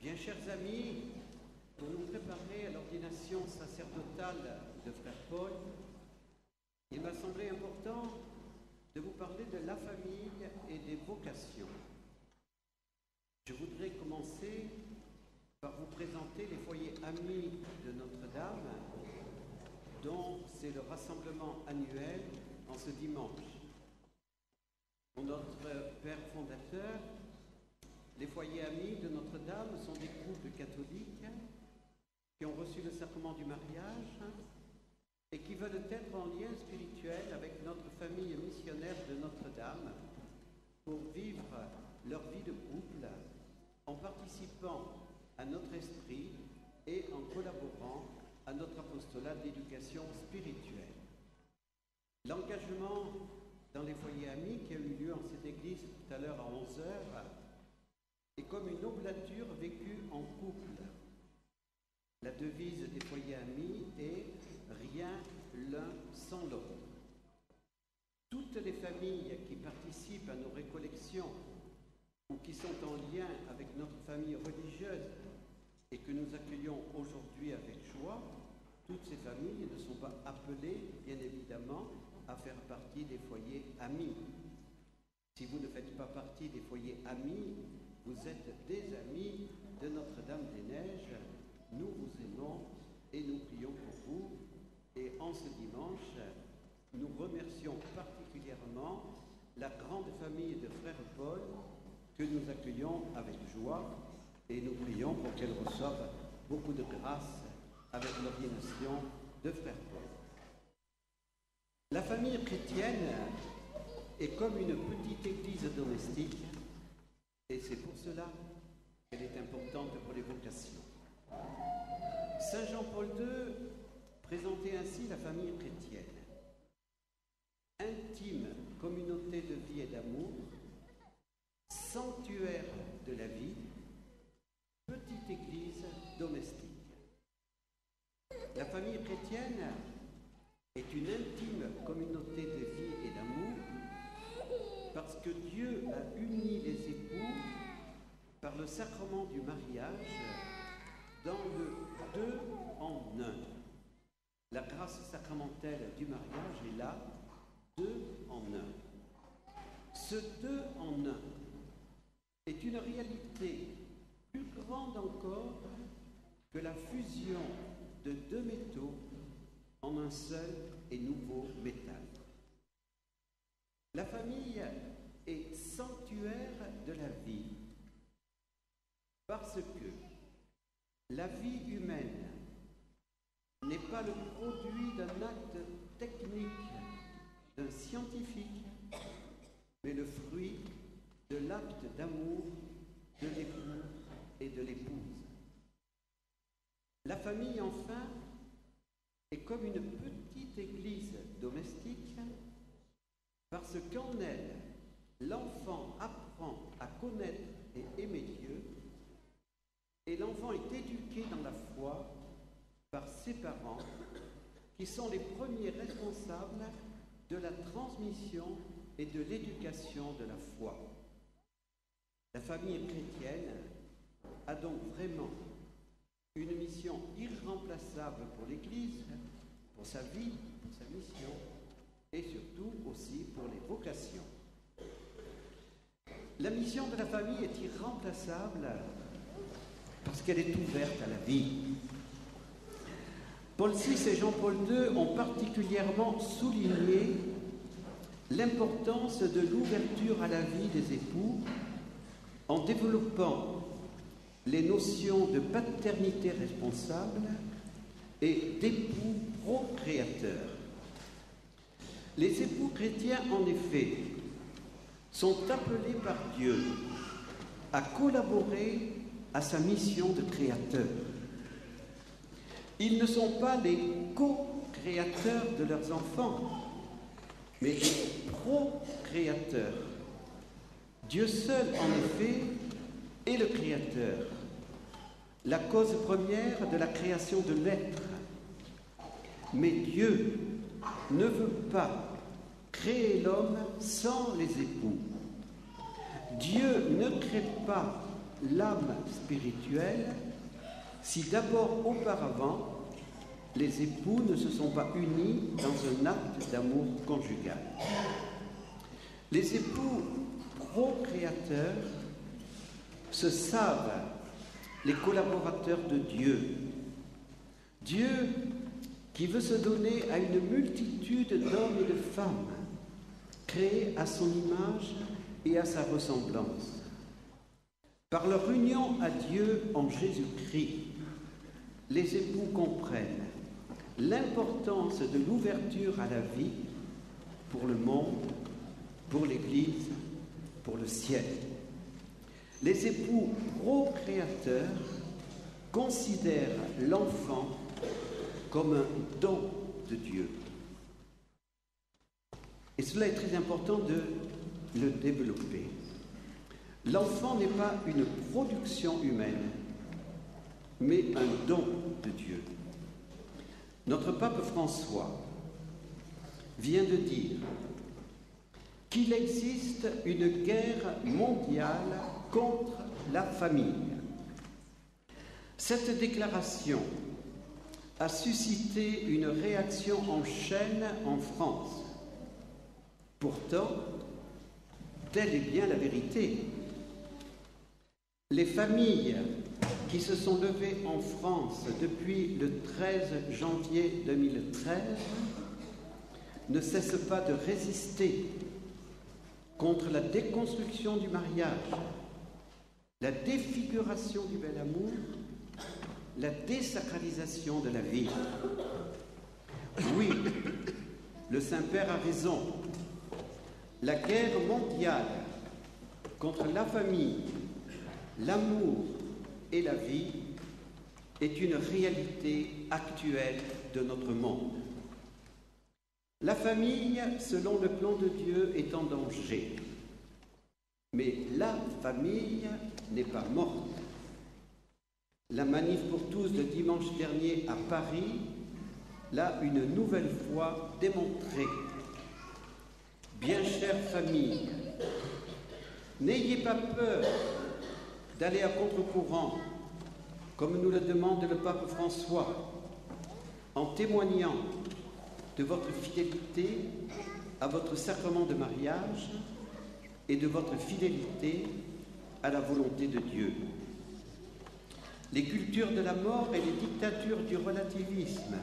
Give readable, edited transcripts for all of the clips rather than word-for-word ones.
Bien, chers amis, pour nous préparer à l'ordination sacerdotale de Frère Paul, il m'a semblé important de vous parler de la famille et des vocations. Je voudrais commencer par vous présenter les foyers amis de Notre-Dame, dont c'est le rassemblement annuel en ce dimanche. Pour notre Père fondateur, les foyers amis de Notre-Dame sont des couples catholiques qui ont reçu le sacrement du mariage et qui veulent être en lien spirituel avec notre famille missionnaire de Notre-Dame pour vivre leur vie de couple en participant à notre esprit et en collaborant à notre apostolat d'éducation spirituelle. L'engagement dans les foyers amis qui a eu lieu en cette église tout à l'heure à 11h est comme une oblature vécue en couple. La devise des foyers amis est « rien l'un sans l'autre ». Toutes les familles qui participent à nos récollections ou qui sont en lien avec notre famille religieuse et que nous accueillons aujourd'hui avec joie, toutes ces familles ne sont pas appelées, bien évidemment, à faire partie des foyers amis. Si vous ne faites pas partie des foyers amis, vous êtes des amis de Notre-Dame-des-Neiges. Nous vous aimons et nous prions pour vous. Et en ce dimanche, nous remercions particulièrement la grande famille de Frère Paul que nous accueillons avec joie et nous prions pour qu'elle reçoive beaucoup de grâce avec l'ordination de Frère Paul. La famille chrétienne est comme une petite église domestique et c'est pour cela qu'elle est importante pour les vocations. Saint Jean-Paul II présentait ainsi la famille chrétienne. Intime communauté de vie et d'amour, sanctuaire de la vie, petite église domestique. La famille chrétienne est une intime communauté de vie et d'amour parce que Dieu a uni les époux par le sacrement du mariage dans le 2 en 1. La grâce sacramentelle du mariage est là, 2 en 1. Ce 2 en 1 est une réalité plus grande encore que la fusion de deux métaux en un seul et nouveau métal. La famille est sanctuaire de la vie parce que la vie humaine n'est pas le produit d'un acte technique d'un scientifique, mais le fruit de l'acte d'amour de l'époux et de l'épouse. La famille, enfin, est comme une petite église domestique parce qu'en elle, l'enfant apprend à connaître et aimer Dieu et l'enfant est éduqué dans la foi par ses parents qui sont les premiers responsables de la transmission et de l'éducation de la foi. La famille chrétienne a donc vraiment une mission irremplaçable pour l'Église, pour sa vie, pour sa mission, et surtout aussi pour les vocations. La mission de la famille est irremplaçable parce qu'elle est ouverte à la vie. Paul VI et Jean-Paul II ont particulièrement souligné l'importance de l'ouverture à la vie des époux en développant les notions de paternité responsable et d'époux procréateurs. Les époux chrétiens, en effet, sont appelés par Dieu à collaborer à sa mission de créateur. Ils ne sont pas les co-créateurs de leurs enfants, mais les procréateurs. Dieu seul, en effet, est le créateur, la cause première de la création de l'être. Mais Dieu ne veut pas créer l'homme sans les époux. Dieu ne crée pas l'âme spirituelle si d'abord auparavant les époux ne se sont pas unis dans un acte d'amour conjugal. Les époux procréateurs se savent les collaborateurs de Dieu. Dieu qui veut se donner à une multitude d'hommes et de femmes, créés à son image et à sa ressemblance. Par leur union à Dieu en Jésus-Christ, les époux comprennent l'importance de l'ouverture à la vie pour le monde, pour l'Église, pour le ciel. Les époux procréateurs considèrent l'enfant comme un don de Dieu. Et cela est très important de le développer. L'enfant n'est pas une production humaine, mais un don de Dieu. Notre pape François vient de dire qu'il existe une guerre mondiale contre la famille. Cette déclaration a suscité une réaction en chaîne en France. Pourtant, telle est bien la vérité. Les familles qui se sont levées en France depuis le 13 janvier 2013 ne cessent pas de résister contre la déconstruction du mariage, la défiguration du bel amour, la désacralisation de la vie. Oui, le Saint-Père a raison. La guerre mondiale contre la famille, l'amour et la vie est une réalité actuelle de notre monde. La famille, selon le plan de Dieu, est en danger. Mais la famille n'est pas morte. La manif pour tous de dimanche dernier à Paris l'a une nouvelle fois démontré. Bien chère famille, n'ayez pas peur d'aller à contre-courant, comme nous le demande le pape François, en témoignant de votre fidélité à votre sacrement de mariage et de votre fidélité à la volonté de Dieu. Les cultures de la mort et les dictatures du relativisme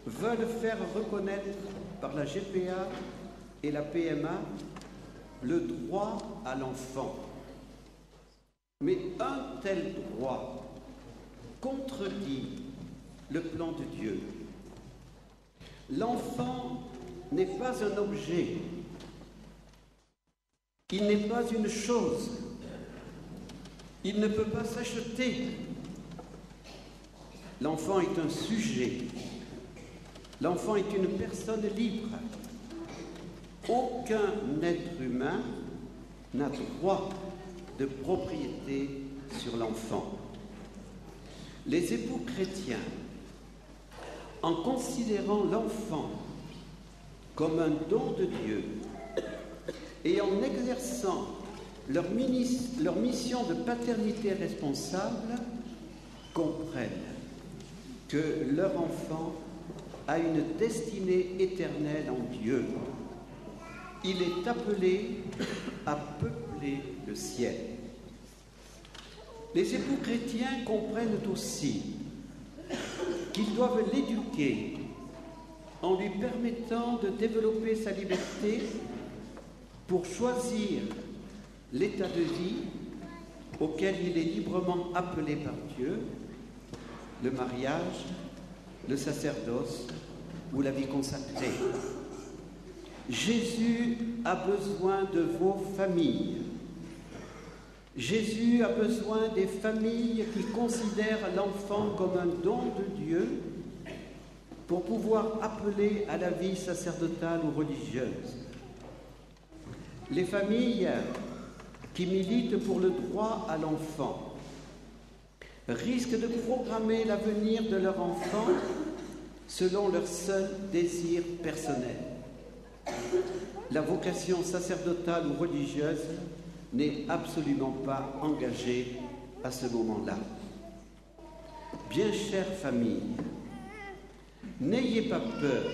veulent faire reconnaître par la GPA et la PMA le droit à l'enfant. Mais un tel droit contredit le plan de Dieu. L'enfant n'est pas un objet, il n'est pas une chose, il ne peut pas s'acheter. L'enfant est un sujet, l'enfant est une personne libre. Aucun être humain n'a droit de propriété sur l'enfant. Les époux chrétiens, en considérant l'enfant comme un don de Dieu et en exerçant leur mission de paternité responsable, comprennent que leur enfant a une destinée éternelle en Dieu. Il est appelé à peupler le ciel. Les époux chrétiens comprennent aussi qu'ils doivent l'éduquer en lui permettant de développer sa liberté pour choisir l'état de vie auquel il est librement appelé par Dieu, le mariage, le sacerdoce ou la vie consacrée. Jésus a besoin de vos familles. Jésus a besoin des familles qui considèrent l'enfant comme un don de Dieu pour pouvoir appeler à la vie sacerdotale ou religieuse. Les familles qui militent pour le droit à l'enfant risquent de programmer l'avenir de leur enfant selon leur seul désir personnel. La vocation sacerdotale ou religieuse n'est absolument pas engagé à ce moment-là. Bien chère famille, n'ayez pas peur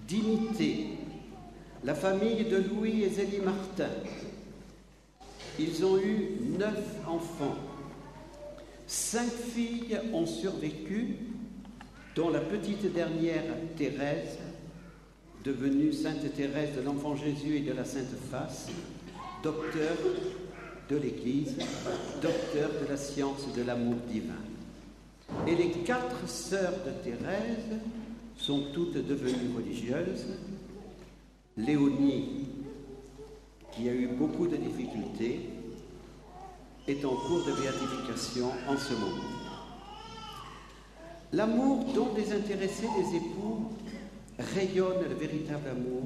d'imiter la famille de Louis et Zélie Martin. Ils ont eu 9 enfants. 5 filles ont survécu, dont la petite dernière, Thérèse, devenue Sainte Thérèse de l'Enfant Jésus et de la Sainte Face, docteur de l'Église, docteur de la science de l'amour divin. Et les 4 sœurs de Thérèse sont toutes devenues religieuses. Léonie, qui a eu beaucoup de difficultés, est en cours de béatification en ce moment. L'amour don désintéressé des époux rayonne le véritable amour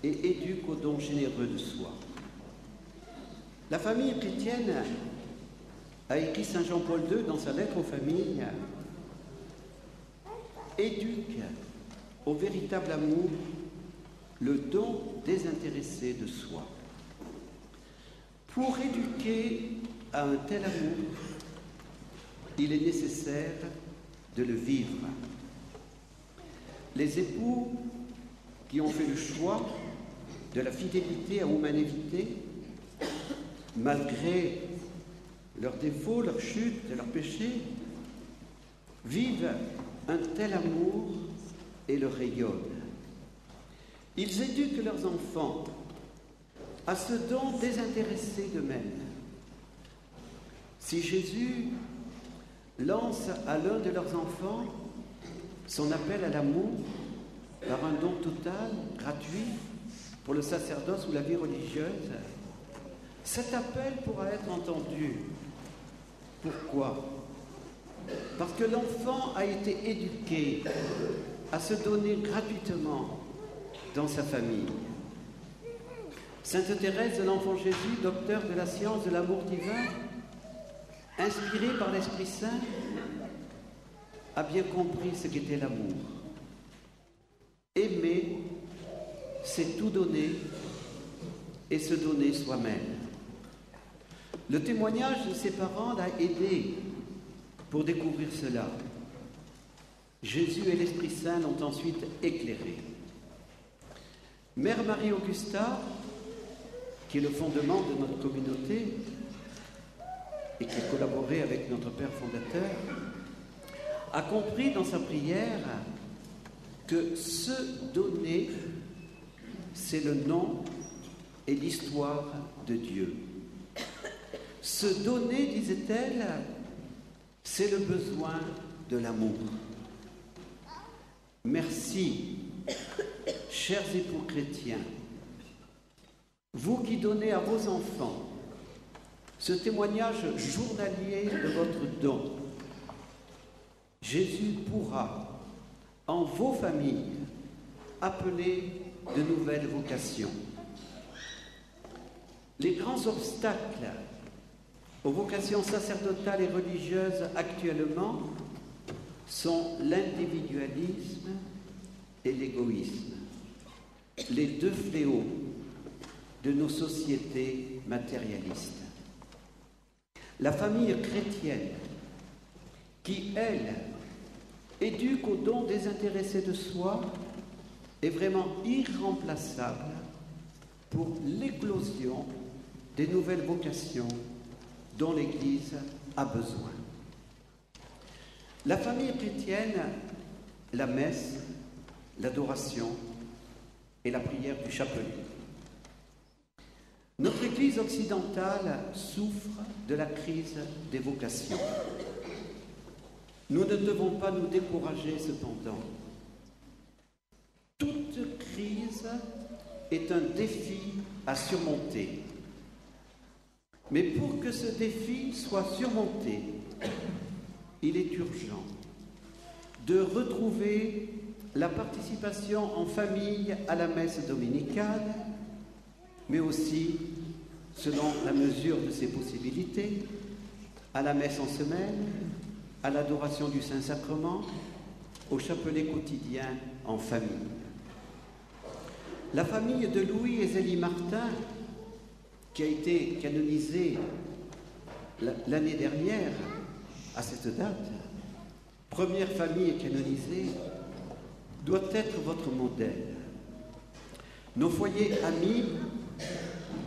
et éduque au don généreux de soi. La famille chrétienne a écrit Saint Jean-Paul II dans sa lettre aux familles, éduque au véritable amour le don désintéressé de soi. Pour éduquer à un tel amour, il est nécessaire de le vivre. Les époux qui ont fait le choix de la fidélité à humanité, malgré leurs défauts, leurs chutes, leurs péchés, vivent un tel amour et le rayonnent. Ils éduquent leurs enfants à ce don désintéressé d'eux-mêmes. Si Jésus lance à l'un de leurs enfants son appel à l'amour par un don total, gratuit, pour le sacerdoce ou la vie religieuse, cet appel pourra être entendu. Pourquoi ? Parce que l'enfant a été éduqué à se donner gratuitement dans sa famille. Sainte Thérèse de l'Enfant Jésus, docteur de la science de l'amour divin, inspirée par l'Esprit Saint, a bien compris ce qu'était l'amour. Aimer, c'est tout donner et se donner soi-même. Le témoignage de ses parents l'a aidé pour découvrir cela. Jésus et l'Esprit Saint l'ont ensuite éclairé. Mère Marie-Augusta, qui est le fondement de notre communauté et qui a collaboré avec notre Père fondateur, a compris dans sa prière que se donner, c'est le nom et l'histoire de Dieu. Se donner, disait-elle, c'est le besoin de l'amour. Merci, chers époux chrétiens, vous qui donnez à vos enfants ce témoignage journalier de votre don. Jésus pourra, en vos familles, appeler de nouvelles vocations. Les grands obstacles aux vocations sacerdotales et religieuses actuellement sont l'individualisme et l'égoïsme, les 2 fléaux de nos sociétés matérialistes. La famille chrétienne, qui, elle, éduque au don désintéressé de soi, est vraiment irremplaçable pour l'éclosion des nouvelles vocations dont l'Église a besoin. La famille chrétienne, la messe, l'adoration et la prière du chapelet. Notre Église occidentale souffre de la crise des vocations. Nous ne devons pas nous décourager cependant. Toute crise est un défi à surmonter. Mais pour que ce défi soit surmonté, il est urgent de retrouver la participation en famille à la messe dominicale, mais aussi, selon la mesure de ses possibilités, à la messe en semaine, à l'adoration du Saint-Sacrement, au chapelet quotidien en famille. La famille de Louis et Zélie Martin qui a été canonisé l'année dernière, à cette date, première famille canonisée, doit être votre modèle. Nos foyers amis,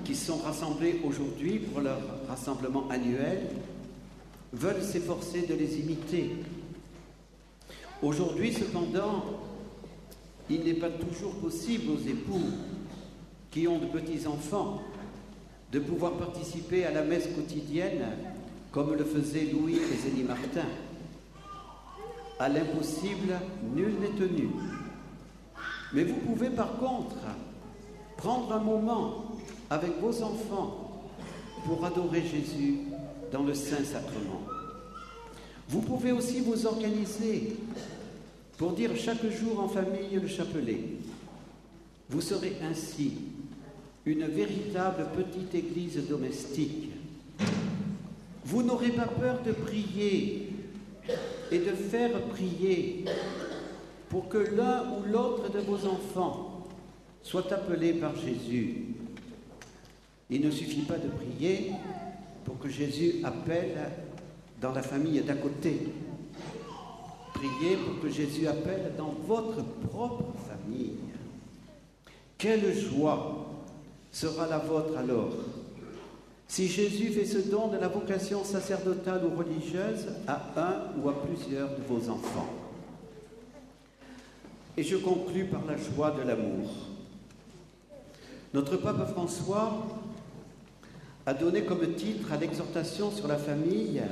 qui sont rassemblés aujourd'hui pour leur rassemblement annuel, veulent s'efforcer de les imiter. Aujourd'hui, cependant, il n'est pas toujours possible aux époux qui ont de petits-enfants de pouvoir participer à la messe quotidienne comme le faisaient Louis et Zélie Martin. À l'impossible, nul n'est tenu. Mais vous pouvez par contre prendre un moment avec vos enfants pour adorer Jésus dans le Saint-Sacrement. Vous pouvez aussi vous organiser pour dire chaque jour en famille le chapelet. Vous serez ainsi une véritable petite église domestique. Vous n'aurez pas peur de prier et de faire prier pour que l'un ou l'autre de vos enfants soit appelé par Jésus. Il ne suffit pas de prier pour que Jésus appelle dans la famille d'à côté. Priez pour que Jésus appelle dans votre propre famille. Quelle joie sera la vôtre alors, si Jésus fait ce don de la vocation sacerdotale ou religieuse à un ou à plusieurs de vos enfants. Et je conclus par la joie de l'amour. Notre pape François a donné comme titre à l'exhortation sur la famille,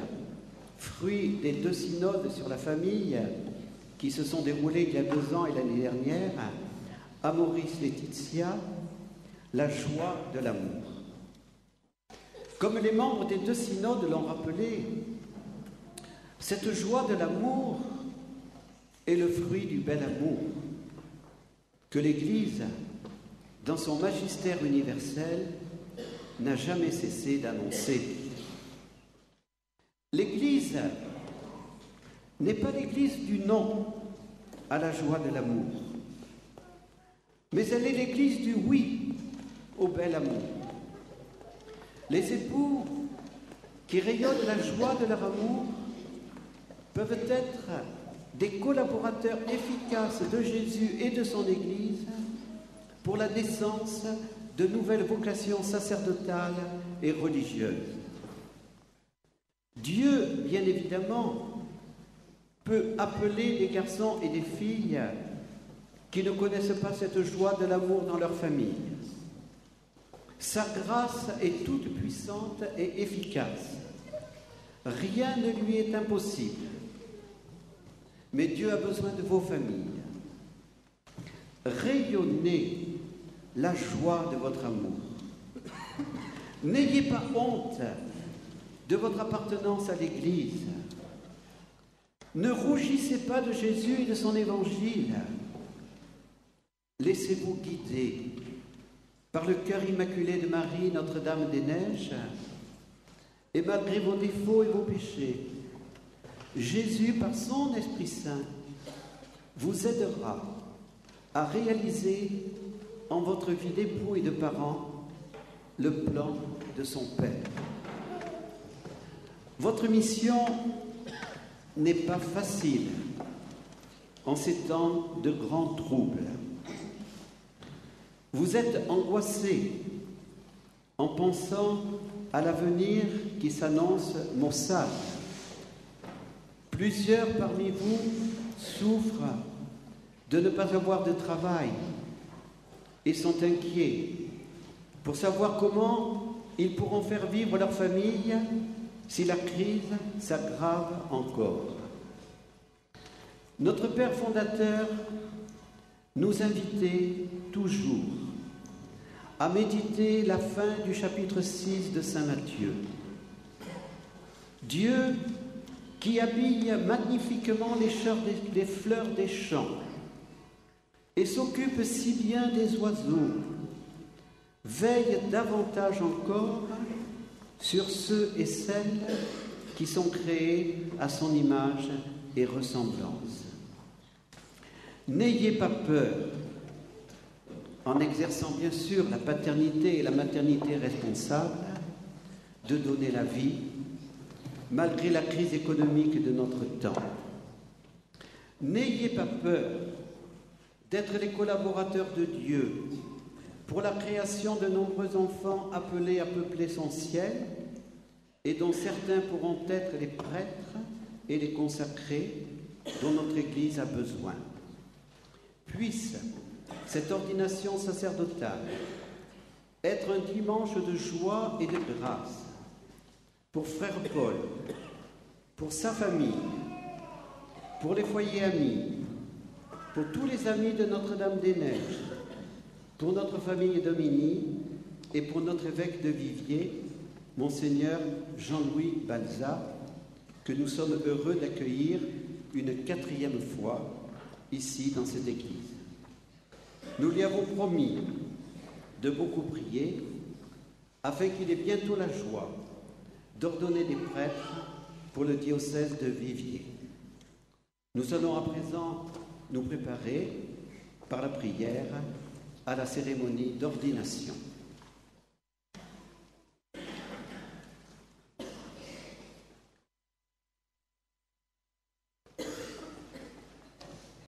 fruit des 2 synodes sur la famille qui se sont déroulés il y a 2 ans et l'année dernière, Amoris Laetitia, la joie de l'amour. Comme les membres des 2 synodes l'ont rappelé, cette joie de l'amour est le fruit du bel amour que l'Église, dans son magistère universel, n'a jamais cessé d'annoncer. L'Église n'est pas l'Église du non à la joie de l'amour, mais elle est l'Église du oui au bel amour. Les époux qui rayonnent la joie de leur amour peuvent être des collaborateurs efficaces de Jésus et de son Église pour la naissance de nouvelles vocations sacerdotales et religieuses. Dieu, bien évidemment, peut appeler des garçons et des filles qui ne connaissent pas cette joie de l'amour dans leur famille. Sa grâce est toute puissante et efficace. Rien ne lui est impossible. Mais Dieu a besoin de vos familles. Rayonnez la joie de votre amour. N'ayez pas honte de votre appartenance à l'Église. Ne rougissez pas de Jésus et de son Évangile. Laissez-vous guider par le cœur immaculé de Marie, Notre-Dame des Neiges, et malgré vos défauts et vos péchés, Jésus, par son Esprit Saint, vous aidera à réaliser en votre vie d'époux et de parents le plan de son Père. Votre mission n'est pas facile en ces temps de grands troubles. Vous êtes angoissé en pensant à l'avenir qui s'annonce maussade. Plusieurs parmi vous souffrent de ne pas avoir de travail et sont inquiets pour savoir comment ils pourront faire vivre leur famille si la crise s'aggrave encore. Notre Père fondateur nous invitait toujours à méditer la fin du chapitre 6 de Saint Matthieu. Dieu, qui habille magnifiquement les fleurs des champs et s'occupe si bien des oiseaux, veille davantage encore sur ceux et celles qui sont créés à son image et ressemblance. N'ayez pas peur, en exerçant bien sûr la paternité et la maternité responsables, de donner la vie, malgré la crise économique de notre temps. N'ayez pas peur d'être les collaborateurs de Dieu pour la création de nombreux enfants appelés à peupler son ciel et dont certains pourront être les prêtres et les consacrés dont notre Église a besoin. Puisse cette ordination sacerdotale être un dimanche de joie et de grâce pour Frère Paul, pour sa famille, pour les foyers amis, pour tous les amis de Notre-Dame-des-Neiges, pour notre famille Domini et pour notre évêque de Viviers, Monseigneur Jean-Louis Balza, que nous sommes heureux d'accueillir une 4e fois ici dans cette église. Nous lui avons promis de beaucoup prier afin qu'il ait bientôt la joie d'ordonner des prêtres pour le diocèse de Viviers. Nous allons à présent nous préparer par la prière à la cérémonie d'ordination.